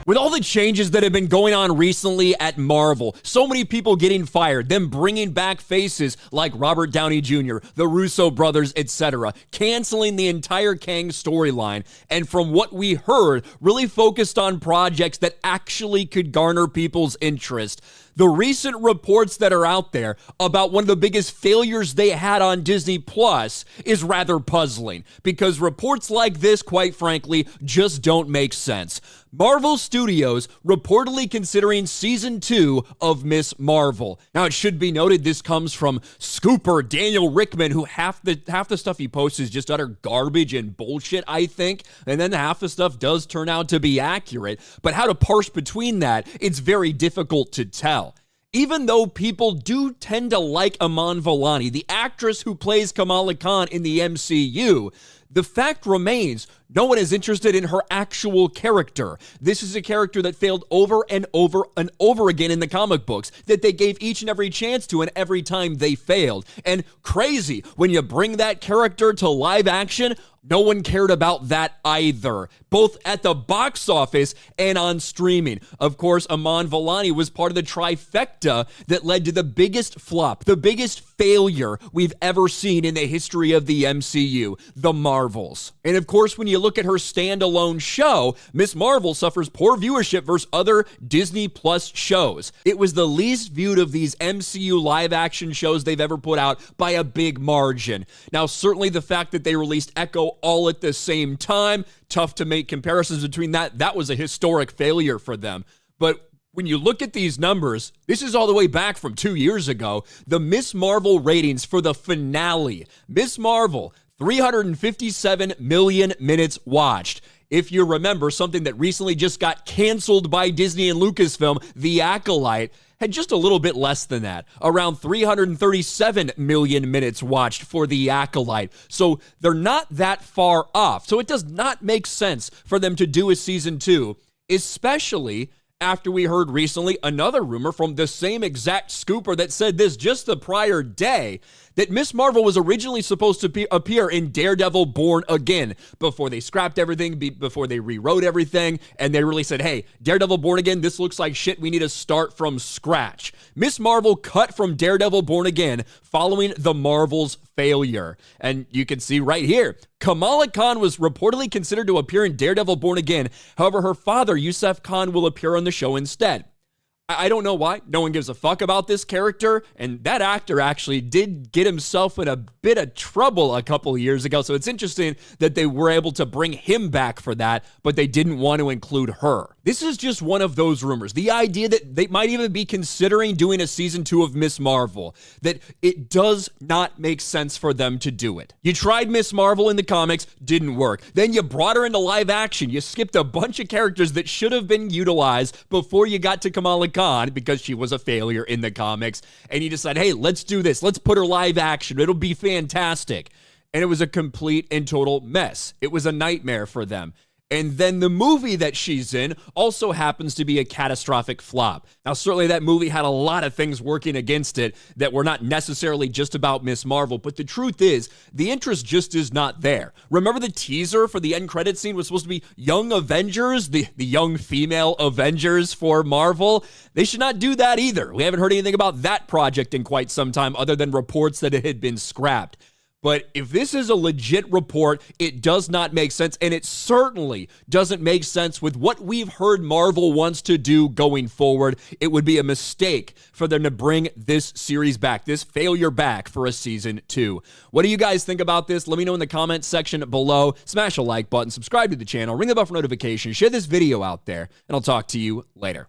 With all the changes that have been going on recently at Marvel, so many people getting fired, them bringing back faces like Robert Downey Jr., the Russo brothers, etc., canceling the entire Kang storyline, and from what we heard, really focused on projects that actually could garner people's interest. The recent reports that are out there about one of the biggest failures they had on Disney Plus is rather puzzling, because reports like this, quite frankly, just don't make sense. Marvel Studios reportedly considering season 2 of Ms. Marvel. Now, it should be noted this comes from Scooper Daniel Rickman, who half the stuff he posts is just utter garbage and bullshit, I think, and then half the stuff does turn out to be accurate. But how to parse between that, it's very difficult to tell. Even though people do tend to like Iman Vellani, the actress who plays Kamala Khan in the MCU, the fact remains, no one is interested in her actual character. This is a character that failed over and over and over again in the comic books, that they gave each and every chance to, and every time they failed. And crazy, when you bring that character to live action, no one cared about that either, both at the box office and on streaming. Of course, Iman Vellani was part of the trifecta that led to the biggest flop, the biggest failure we've ever seen in the history of the MCU, the Marvels. And of course, when you look at her standalone show, Ms. Marvel suffers poor viewership versus other Disney Plus shows. It was the least viewed of these MCU live-action shows they've ever put out by a big margin. Now, certainly the fact that they released Echo all at the same time, tough to make comparisons between that. That was a historic failure for them. But when you look at these numbers, this is all the way back from 2 years ago. The Ms. Marvel ratings for the finale. Ms. Marvel, 357 million minutes watched. If you remember, something that recently just got canceled by Disney and Lucasfilm, The Acolyte, had just a little bit less than that, around 337 million minutes watched for The Acolyte. So they're not that far off. So it does not make sense for them to do a season 2, especially after we heard recently another rumor from the same exact scooper that said this just the prior day, that Ms. Marvel was originally supposed to appear in Daredevil Born Again before they scrapped everything, before they rewrote everything, and they really said, hey, Daredevil Born Again, this looks like shit, we need to start from scratch. Ms. Marvel cut from Daredevil Born Again following the Marvel's failure. And you can see right here, Kamala Khan was reportedly considered to appear in Daredevil Born Again. However, her father, Yusuf Khan, will appear on the show instead. I don't know why. No one gives a fuck about this character, and that actor actually did get himself in a bit of trouble a couple of years ago, so it's interesting that they were able to bring him back for that, but they didn't want to include her. This is just one of those rumors. The idea that they might even be considering doing a season 2 of Ms. Marvel, that it does not make sense for them to do it. You tried Ms. Marvel in the comics, didn't work. Then you brought her into live action. You skipped a bunch of characters that should have been utilized before you got to Kamala Khan, because she was a failure in the comics, and you decided, hey, let's do this. Let's put her live action. It'll be fantastic. And it was a complete and total mess. It was a nightmare for them. And then the movie that she's in also happens to be a catastrophic flop. Now, certainly that movie had a lot of things working against it that were not necessarily just about Ms. Marvel, but the truth is, the interest just is not there. Remember the teaser for the end credit scene was supposed to be Young Avengers, the young female Avengers for Marvel? They should not do that either. We haven't heard anything about that project in quite some time other than reports that it had been scrapped. But if this is a legit report, it does not make sense, and it certainly doesn't make sense with what we've heard Marvel wants to do going forward. It would be a mistake for them to bring this series back, this failure back for a season 2. What do you guys think about this? Let me know in the comments section below. Smash a like button, subscribe to the channel, ring the bell for notifications, share this video out there, and I'll talk to you later.